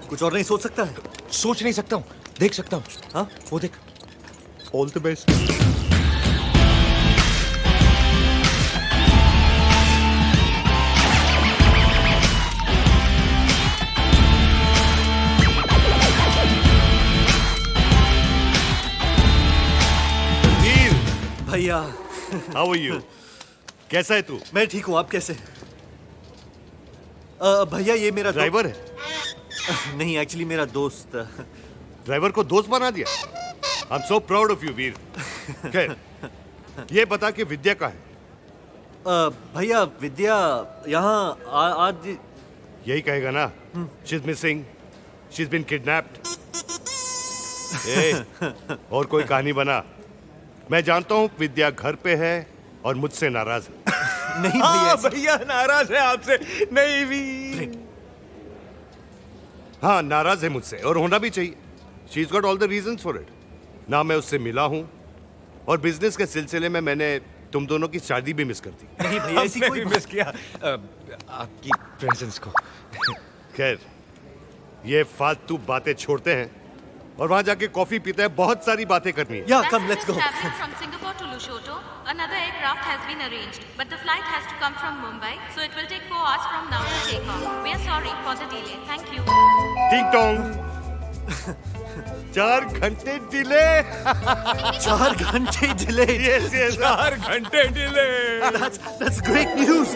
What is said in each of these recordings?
कुछ और नहीं सोच सकता है? सोच नहीं सकता हूँ, देख सकता हूँ। हाँ, वो देख। All the best. वीर, भैया, हाउ आर यू? कैसा है तू? मैं ठीक हूँ, आप कैसे? भैया ये मेरा ड्राइवर है? नहीं, एक्चुअली मेरा दोस्त। ड्राइवर को दोस्त बना दिया। I am so proud of you Veer. खैर, ये बता कि विद्या कहाँ है? भैया विद्या यहाँ आज यही कहेगा ना, she is missing, she is been kidnapped. और कोई कहानी बना। मैं जानता हूँ विद्या घर पे है और मुझसे नाराज है। नहीं भैया, भैया नाराज है आपसे। नहीं वीर। हाँ, नाराज है मुझसे और होना भी चाहिए। She is got all the reasons for it. ना मैं उससे मिला हूँ और बिजनेस के सिलसिले में मैंने तुम दोनों की शादी भी मिस कर दी। नहीं भैया, ऐसी कोई मिस किया आपकी प्रेजेंस को। खैर, ये फालतू बातें छोड़ते हैं और वहां जाके कॉफी पीते हैं। बहुत सारी बातें करनी है। या come, let's go. Traveling from Singapore to Lushoto, another aircraft has been arranged, but the flight has to come from Mumbai, so it will take 4 hours from now to take off. We are sorry for the delay. Thank you. टिंग टोंग। 4 घंटे delay. 4 घंटे delay. Yes yes. 4 घंटे delay. That's great news.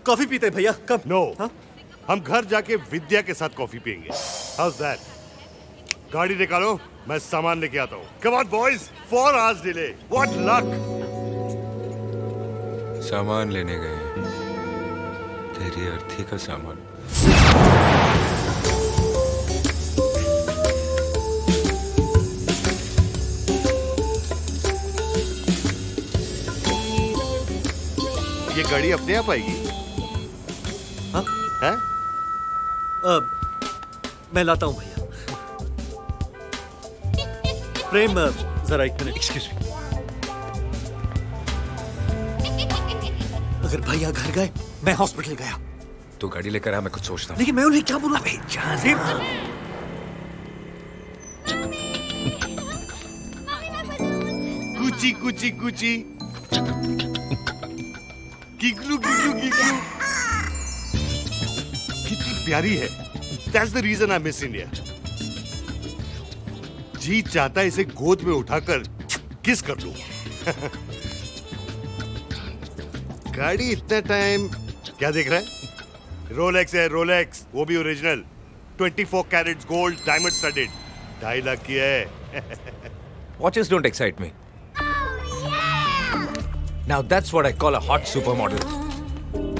Coffee पीते हैं भैया, कब? No, हाँ? हम घर जाके विद्या के साथ कॉफी पियेंगे। House that? गाड़ी निकालो, मैं सामान लेके आता हूँ। Come on boys, 4 hours delay. What luck. सामान लेने गए, तेरी अर्थी का सामान। ये गाड़ी अपने आप आएगी? हाँ? हैं? मैं लाता हूँ भैया। प्रेम, जरा एक मिनट। Excuse me. अगर भैया घर गए, मैं हॉस्पिटल गया। तू गाड़ी लेकर आ, मैं कुछ सोचता हूँ। लेकिन मैं उन्हें क्या बोलूं? अबे जान। कुची कुची कुची। गिगलू गिगलू गिगलू। कितनी प्यारी है। That's the reason I miss India. जी चाहता है इसे गोद में उठाकर किस कर लूं। गाड़ी इतना टाइम क्या देख रहा है? रोलेक्स है, रोलेक्स, वो भी original. 24 carats gold, diamond studded. 2.5 lakh की है। Watches don't excite me. Now that's what I call a hot supermodel.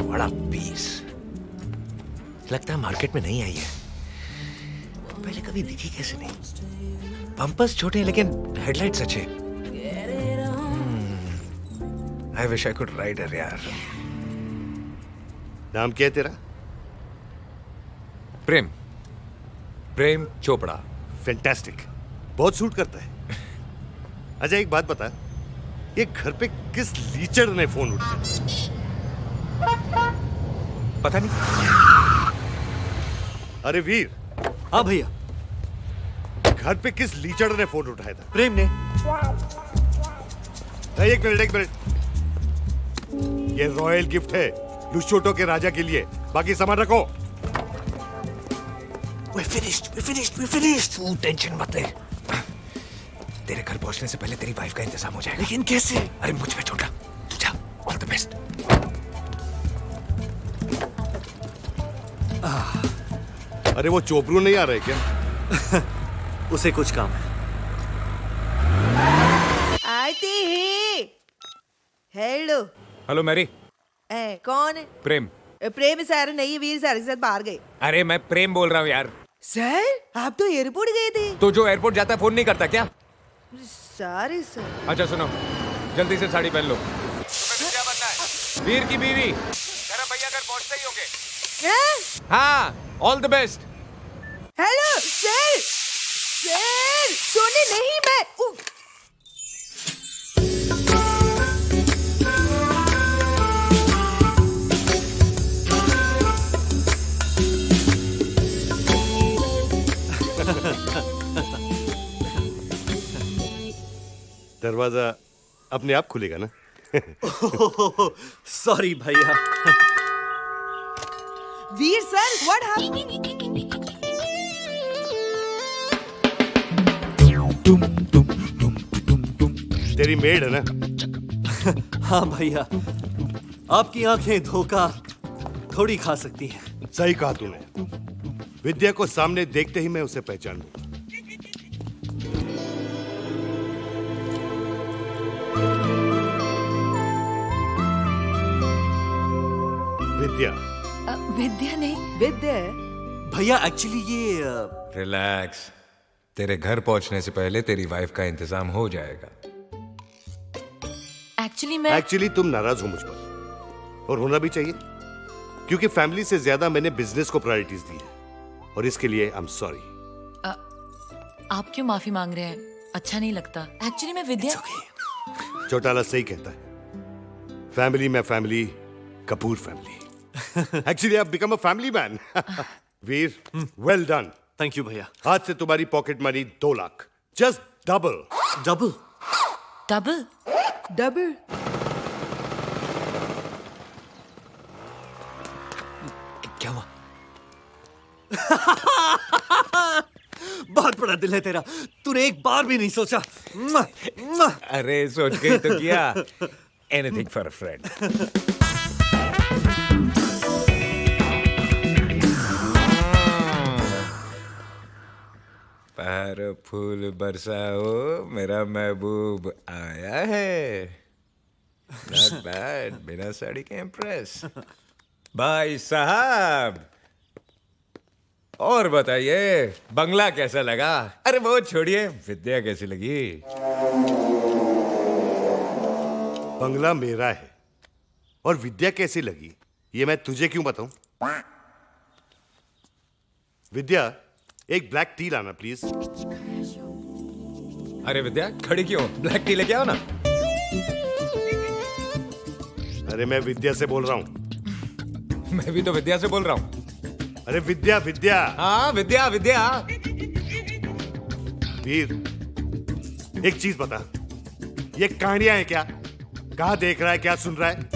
बड़ा पीस। लगता है मार्केट में नहीं आई है। पहले कभी दिखी कैसे नहीं? पंपर्स छोटे हैं लेकिन हेडलाइट्स अच्छे। I wish I could ride her यार। नाम क्या है तेरा? प्रेम। प्रेम चोपड़ा। फैंटास्टिक, बहुत सूट करता है। अच्छा एक बात बता, ये घर पे किस लीचड़ ने फोन उठाया? पता नहीं। अरे वीर, हाँ भैया, घर पे किस लीचड़ ने फोन उठाया था? प्रेम ने। एक मिनट एक मिनट। ये रॉयल गिफ्ट है लुशोटो के राजा के लिए। बाकी सामान रखो। We're finished. तू टेंशन मत ले। तेरे घर पहुंचने से पहले तेरी वाइफ का इंतजाम हो जाएगा। लेकिन कैसे? अरे मुझ पे छोड़, तू जा। All the best. अरे वो चोपड़ू नहीं आ रहे क्या? उसे कुछ काम है। आती ही। हेलो। Hello Mary. कौन है? प्रेम। प्रेम सर नहीं, वीर सर के साथ बाहर गए। अरे मैं प्रेम बोल रहा हूँ यार। सर आप तो एयरपोर्ट गए थे। तो जो एयरपोर्ट जाता है फोन नहीं करता क्या? Sorry sir. अच्छा सुनो, जल्दी से साड़ी पहन लो। क्या बनना है? वीर की बीवी। तेरा भैया घर पहुंचते ही होंगे। हाँ, all the best. Hello sir. Sir सोने नहीं मैं। दरवाजा अपने आप खुलेगा ना? सॉरी भैया। वीर सर, व्हाट हैपेंड? तेरी मेड है ना? हाँ भैया, आपकी आंखें धोखा थोड़ी खा सकती हैं। सही कहा तूने। विद्या को सामने देखते ही मैं उसे पहचान लूंगा। विद्या। विद्या नहीं, विद्या है। भैया एक्चुअली ये रिलैक्स, तेरे घर पहुंचने से पहले तेरी वाइफ का इंतजाम हो जाएगा। एक्चुअली तुम नाराज हो मुझ पर, और होना भी चाहिए, क्योंकि फैमिली से ज्यादा मैंने बिजनेस को प्रायोरिटीज दी है, और इसके लिए आई एम सॉरी। आप क्यों माफी मांग रहे हैं? अच्छा नहीं लगता। एक्चुअली मैं विद्या। चौटाला सही कहता है, फैमिली में family, Kapoor family. Actually I have become a family man. Veer, well done. Thank you भैया। आज से तुम्हारी pocket money 2 lakh, just double. Double? Double? Double? क्या हुआ? बहुत बड़ा दिल है तेरा, तूने एक बार भी नहीं सोचा। अरे सोच के ही तो किया। Anything for a friend. पर फूल बरसाओ, मेरा महबूब आया है। नॉट बैड, बिना साड़ी के इम्प्रेस। भाई साहब, और बताइए बंगला कैसा लगा? अरे वो छोड़िए, विद्या कैसी लगी? बंगला मेरा है, और विद्या कैसी लगी ये मैं तुझे क्यों बताऊं? विद्या, एक ब्लैक टी लाना प्लीज। अरे विद्या, खड़ी क्यों? ब्लैक टी लेके आओ ना। अरे मैं विद्या से बोल रहा हूं। मैं भी तो विद्या से बोल रहा हूं। अरे विद्या, विद्या। हाँ विद्या, विद्या। वीर, एक चीज बता, ये कहानियां हैं क्या? कहां देख रहा है, क्या सुन रहा है?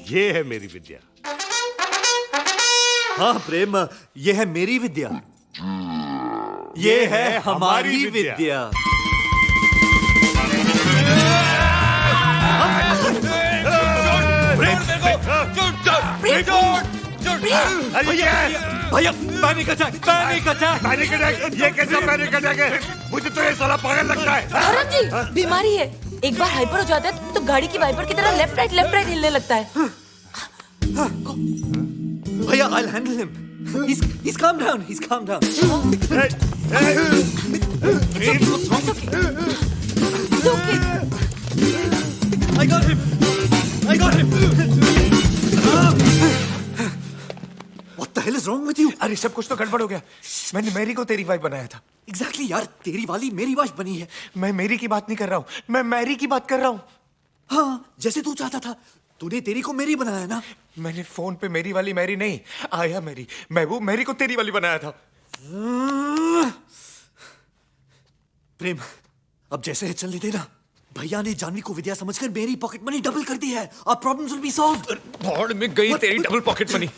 ये है मेरी विद्या। हाँ प्रेम, ये है मेरी विद्या। ये है हमारी विद्या। भैया panic attack, panic attack. Panic attack? ये कैसा पैनिक अटैक है? मुझे तो ये साला पागल लगता है। धर्म जी, बीमारी है। एक बार हाइपर हो जाता है तो गाड़ी की वाइपर की तरह लेफ्ट राइट हिलने लगता है। भैया, I'll handle him. He's calm down. He's calm down. Hey, hey. It's okay. I got him. I got him. What the hell is wrong with you? अरे सब कुछ तो गड़बड़ हो गया। मैंने मेरी को तेरी वाइफ बनाया था। Exactly यार, तेरी वाली मेरी वाइफ बनी है। मैं मेरी की बात नहीं कर रहा हूँ, मैं मैरी की बात कर रहा हूँ। हाँ, जैसे तू चाहता था। तूने तेरी को मेरी बनाया ना? मैंने फोन पे मेरी वाली मैरी नहीं, आया मेरी महबूब मेरी को तेरी वाली बनाया था। प्रेम, अब जैसे है चलने देना। भैया ने जानवी को विद्या समझकर मेरी पॉकेट मनी डबल कर दी है। Our problems will be solved. भाड़ में गई तेरी डबल पॉकेट मनी।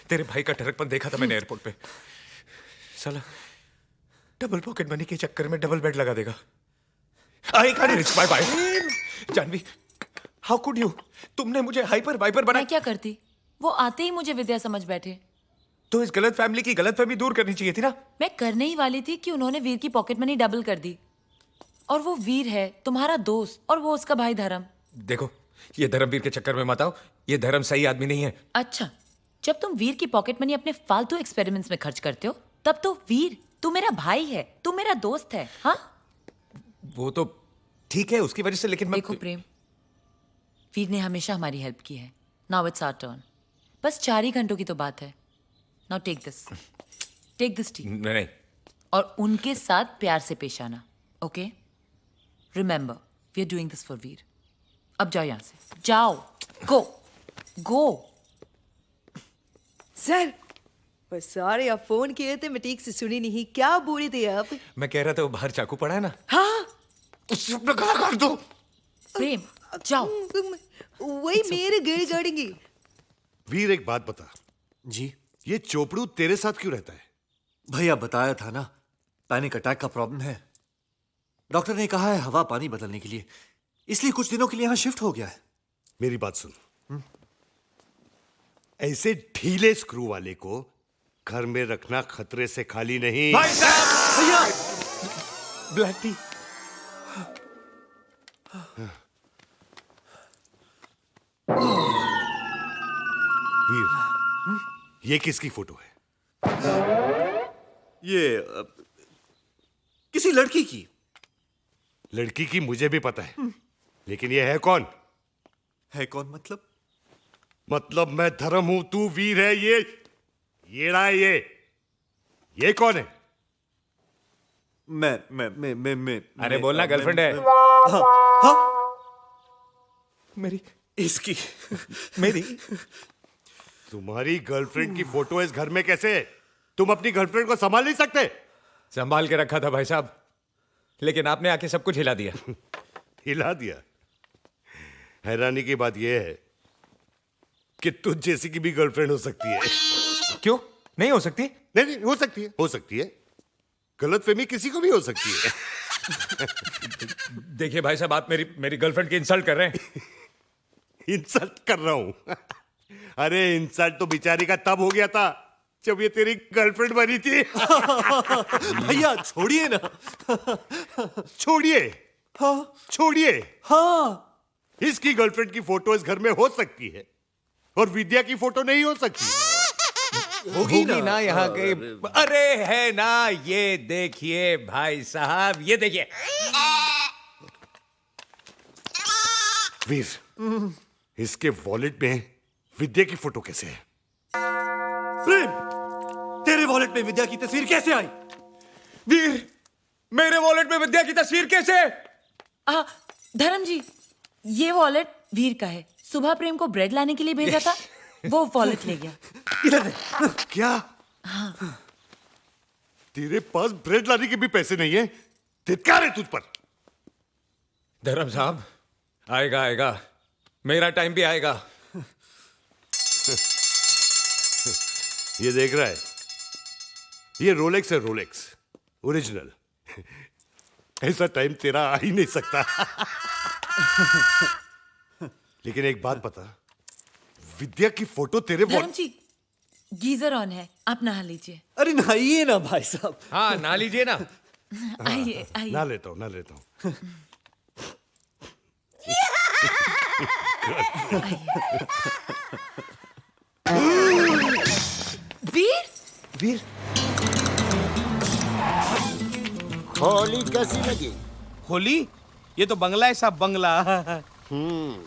तेरे भाई का टरकपन देखा था मैंने एयरपोर्ट पे। साला डबल पॉकेट मनी के चक्कर में डबल बेड लगा देगा। I can't risk my wife. Janvi, how could you? तुमने मुझे हाइपर वाइपर मैं बनाया। क्या करती? वो आते ही मुझे विद्या समझ बैठे। तो इस गलत फैमिली की गलतफहमी दूर करनी चाहिए थी ना। मैं करने ही वाली थी कि उन्होंने वीर की पॉकेट मनी डबल कर दी। और वो वीर है तुम्हारा दोस्त, और वो उसका भाई धर्म। देखो, ये धर्मवीर के चक्कर में मत आओ। ये धर्म सही आदमी नहीं है। अच्छा, जब तुम वीर की पॉकेट मनी अपने फालतू एक्सपेरिमेंट्स में खर्च करते हो, तब तो वीर तू मेरा भाई है, तू मेरा दोस्त है। हाँ, वो तो ठीक है उसकी वजह से, लेकिन मैं देखो प्रेम, वीर ने हमेशा हमारी हेल्प की है। Now it's our turn. बस 4 ही घंटों की तो बात है। नाउ टेक दिस टी, नहीं। और उनके साथ प्यार से पेश आना। Okay, remember we are doing this for Veer. अब जाओ यहां से, जाओ, गो गो। सर सॉरी आप फोन किए थे मैं ठीक से सुनी नहीं क्या बोले थे आप मैं कह रहा था वो बाहर चाकू पड़ा है ना, हाँ उससे अपना गला काट दो। प्रेम जाओ। वही मेरे गिड़गिड़ेंगी। वीर एक बात बता, जी ये चोपड़ू तेरे साथ क्यों रहता है? भैया बताया था ना, पैनिक अटैक का प्रॉब्लम है। डॉक्टर ने कहा है हवा पानी बदलने के लिए, इसलिए कुछ दिनों के लिए यहाँ शिफ्ट हो गया है। मेरी बात सुन, ऐसे ढीले स्क्रू वाले को घर में रखना खतरे से खाली नहीं। भैया ब्लैक टी। वीर, ये किसकी फोटो है? ये किसी लड़की की। लड़की की मुझे भी पता है, लेकिन ये है कौन? है कौन मतलब? मतलब मैं धर्म हूं, तू वीर है। ये रहा है ये कौन है? मैं अरे बोलना, गर्लफ्रेंड है हाँ मेरी। इसकी मेरी तुम्हारी गर्लफ्रेंड की फोटो इस घर में कैसे? तुम अपनी गर्लफ्रेंड को संभाल नहीं सकते? संभाल के रखा था भाई साहब, लेकिन आपने आके सब कुछ हिला दिया। हिला दिया? हैरानी की बात यह है कि तुझ जैसी की भी गर्लफ्रेंड हो सकती है। क्यों नहीं हो सकती? नहीं, हो सकती है, हो सकती है। गलतफहमी किसी को भी हो सकती है। देखिए भाई साहब, आप मेरी गर्लफ्रेंड की इंसल्ट कर रहे हैं। इंसल्ट कर रहा हूं? अरे इंसल्ट तो बेचारी का तब हो गया था जब ये तेरी गर्लफ्रेंड बनी थी। भैया छोड़िए ना। छोड़िए? हाँ छोड़िए? हाँ। इसकी गर्लफ्रेंड की फोटो इस घर में हो सकती है और विद्या की फोटो नहीं हो सकती। होगी ना यहाँ के। अरे है ना, ये देखिए भाई साहब, ये देखिए। वीर, इसके वॉलेट में विद्या की फोटो कैसे है? प्रेम, तेरे वॉलेट में विद्या की तस्वीर कैसे आई? वीर, मेरे वॉलेट में विद्या की तस्वीर कैसे? धर्म जी, ये वॉलेट वीर का है। सुबह प्रेम को ब्रेड लाने के लिए भेजा था, वो वॉलेट ले गया। इधर दे। क्या? हाँ। तेरे पास ब्रेड लाने के भी पैसे नहीं है? धिक्कार है तुझ पर। धर्म साहब, आएगा आएगा, मेरा टाइम भी आएगा। ये देख रहा है, ये रोलेक्स है, रोलेक्स ओरिजिनल। ऐसा टाइम तेरा आ ही नहीं सकता। लेकिन एक बात बता, विद्या की फोटो तेरे धर्म जी, गीजर ऑन है, आप नहा लीजिए। अरे नहाइए ना भाई साहब। हाँ, ना लीजिए ना। आइए आइए। ना लेता हूं, ना लेता हूं। वीर, वीर, होली कैसी लगी? होली? ये तो बंगला है साहब, बंगला।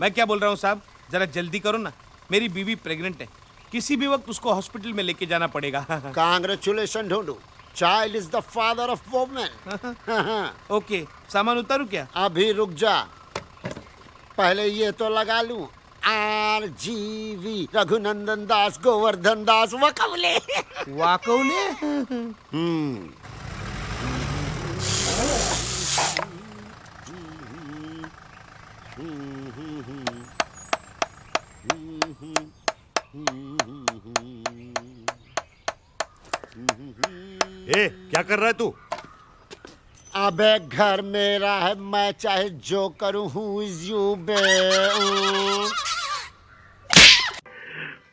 मैं क्या बोल रहा हूँ साहब, जरा जल्दी करो ना, मेरी बीवी प्रेग्नेंट है, किसी भी वक्त उसको हॉस्पिटल में लेके जाना पड़ेगा। कांग्रेचुलेशन ढूंढू, child is the father of women. Okay, सामान उतारू क्या? अभी रुक जा, पहले ये तो लगा लूं। RGV, रघुनंदन दास, गोवर्धन दास, वकवले। वाकौले? ए, क्या कर रहा है तू? अबे घर मेरा है, मैं चाहे जो करूं। हु इज यू बे?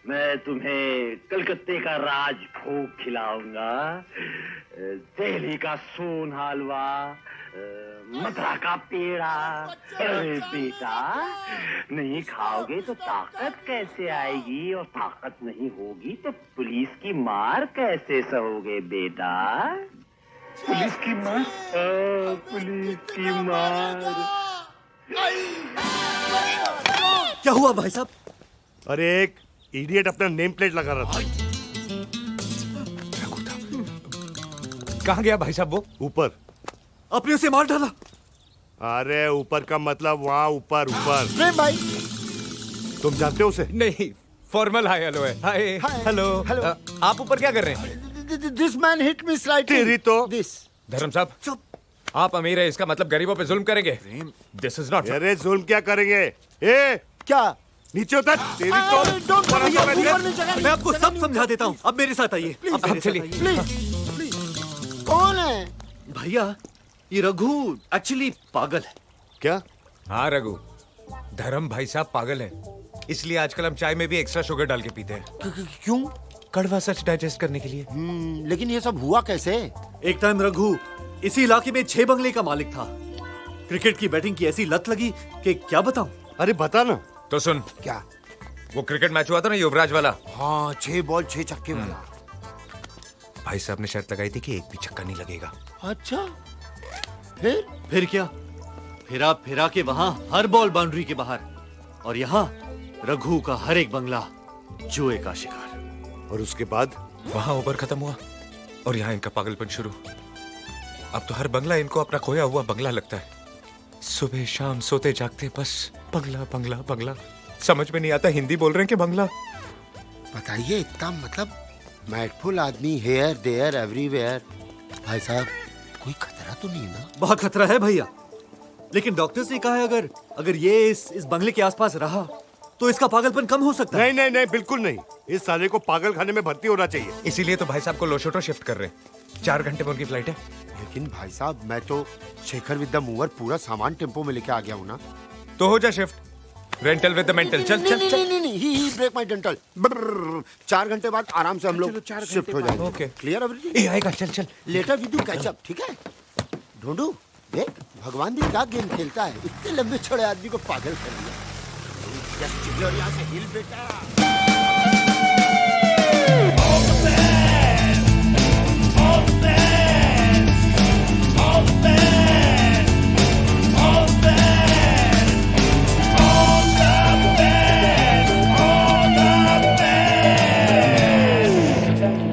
मैं तुम्हें कलकत्ते का राज भोग खिलाऊंगा, दिल्ली का सोन हलवा, मथुरा का पेड़ा। अरे बेटा, नहीं खाओगे तो ताकत कैसे आएगी, और ताकत नहीं होगी तो पुलिस की मार कैसे सहोगे बेटा? पुलिस की मार? पुलिस की मार। क्या हुआ भाई साहब? अरे एक इडियट अपना नेम प्लेट लगा रहा था। कहाँ गया भाई साहब वो? ऊपर। आपने उसे मार डाला? अरे ऊपर का मतलब वहां ऊपर ऊपर। प्रेम भाई, तुम जानते हो उसे? नहीं, फॉर्मल हाय हेलो है। हाय Hi. Hello Hello. आप ऊपर क्या कर रहे हैं? This man hit me slightly तेरी तो- दिस धर्म साहब आप अमीर है इसका मतलब गरीबों पे जुल्म करेंगे? This is not. अरे जुल्म क्या करेंगे? ए क्या नीचे उतर। तेरी don't तो भैया, ऊपर में जगह नहीं, मैं आपको जगह सब नहीं, समझा देता हूँ। अब मेरे साथ आइए। अब मेरे साथ चलिए। आइए। प्लीज प्लीज कौन है? भैया ये रघु एक्चुअली पागल है। क्या? हाँ रघु, धर्म भाई साहब पागल है, इसलिए आजकल हम चाय में भी एक्स्ट्रा शुगर डाल के पीते हैं। क्यों? कड़वा सच डाइजेस्ट करने के लिए। लेकिन ये सब हुआ कैसे? एक टाइम रघु इसी इलाके में 6 बंगले का मालिक था। क्रिकेट की बैटिंग की ऐसी लत लगी कि क्या बताऊं। अरे बता ना। तो सुन, क्या? वो क्रिकेट मैच हुआ था ना युवराज वाला, हाँ 6 बॉल 6 छक्के वाला। भाई साहब ने शर्त लगाई थी कि एक भी छक्का नहीं लगेगा। अच्छा फिर क्या, फिरा के वहां हर बॉल बाउंड्री के बाहर, और यहाँ रघु का हर एक बंगला जुए का शिकार। और उसके बाद? वहां ओवर खत्म हुआ और यहाँ इनका पागलपन शुरू। अब तो हर बंगला इनको अपना खोया हुआ बंगला लगता है। सुबह शाम सोते जागते बस बंगला बंगला बंगला। समझ में नहीं आता हिंदी बोल रहे हैं कि बंगला। बताइए, इतना मतलब मैटफुल आदमी हेयर देयर एवरीवेयर। भाई साहब कोई खतरा तो नहीं ना? बहुत खतरा है भैया, लेकिन डॉक्टर्स ने कहा है अगर ये इस बंगले के आसपास रहा तो इसका पागलपन कम हो सकता है। नहीं नहीं नहीं, बिल्कुल नहीं। इस साले को पागल खाने में भर्ती होना चाहिए। इसीलिए तो भाई साहब को लोशोटो शिफ्ट कर रहे हैं। 4 घंटे में उनकी फ्लाइट है। लेकिन भाई साहब मैं तो शेखर विद द मूवर पूरा सामान टेम्पो में लेके आ गया हूँ ना। तो हो जा shift. Rental with the mental. चल चल नहीं चल। नहीं नहीं, ही ब्रेक माय डेंटल। 4 घंटे बाद आराम से हम लोग शिफ्ट हो जाएंगे। ओके। Clear everything? ए आएगा, चल चल। Later we do catch up, ठीक है? ढूंढू देख, भगवान भी क्या गेम खेलता है, इतने लंबे छोड़े आदमी को पागल कर दिया। Just चिल्लो यहाँ से हिल बेटा।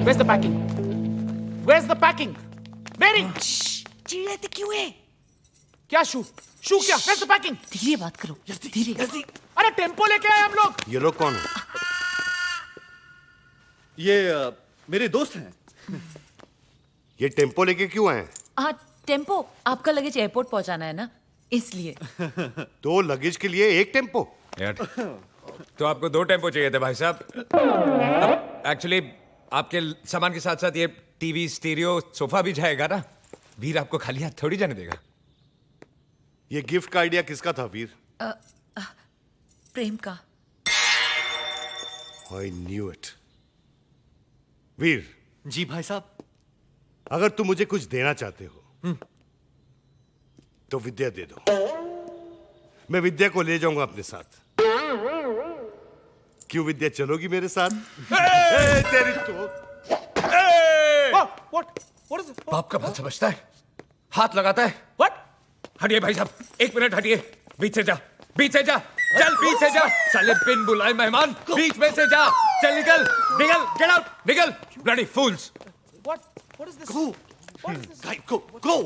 Where's the packing? Where's the packing? Mary! चिल्लाते क्यों है? क्या शू? शू क्या? Where's the packing? धीरे बात करो, धीरे। अरे टेम्पो लेके आए हम लोग। ये लोग कौन है? ये मेरे दोस्त हैं। ये टेम्पो लेके क्यों आए? हाँ टेम्पो, आपका लगेज एयरपोर्ट पहुंचाना है ना, इसलिए। 2 लगेज के लिए 1 टेम्पो? यार तो आपको 2 टेम्पो चाहिए थे भाई साहब। एक्चुअली आपके सामान के साथ साथ ये टीवी, स्टीरियो, सोफा भी जाएगा ना। वीर आपको खाली हाथ थोड़ी जाने देगा। ये गिफ्ट का आइडिया किसका था वीर? प्रेम का। I knew it. वीर, जी भाई साहब। अगर तुम मुझे कुछ देना चाहते हो तो विद्या दे दो। मैं विद्या को ले जाऊंगा अपने साथ। क्यों विद्या, चलोगी मेरे साथ? तेरी तो What is it? बाप का बात समझता है, हाथ लगाता है। What? हटिए भाई साहब, 1 मिनट हटिए। बीच से जा, बीच से जा, चल बीच से जा। साले बिन बुलाए मेहमान, बीच में से जा। चल निकल, निकल, गेट आउट, निकल। Bloody fools. What is this? Go.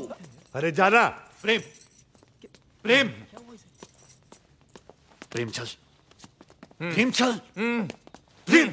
अरे जाना। प्रेम चल। प्रेम चल। प्रेम।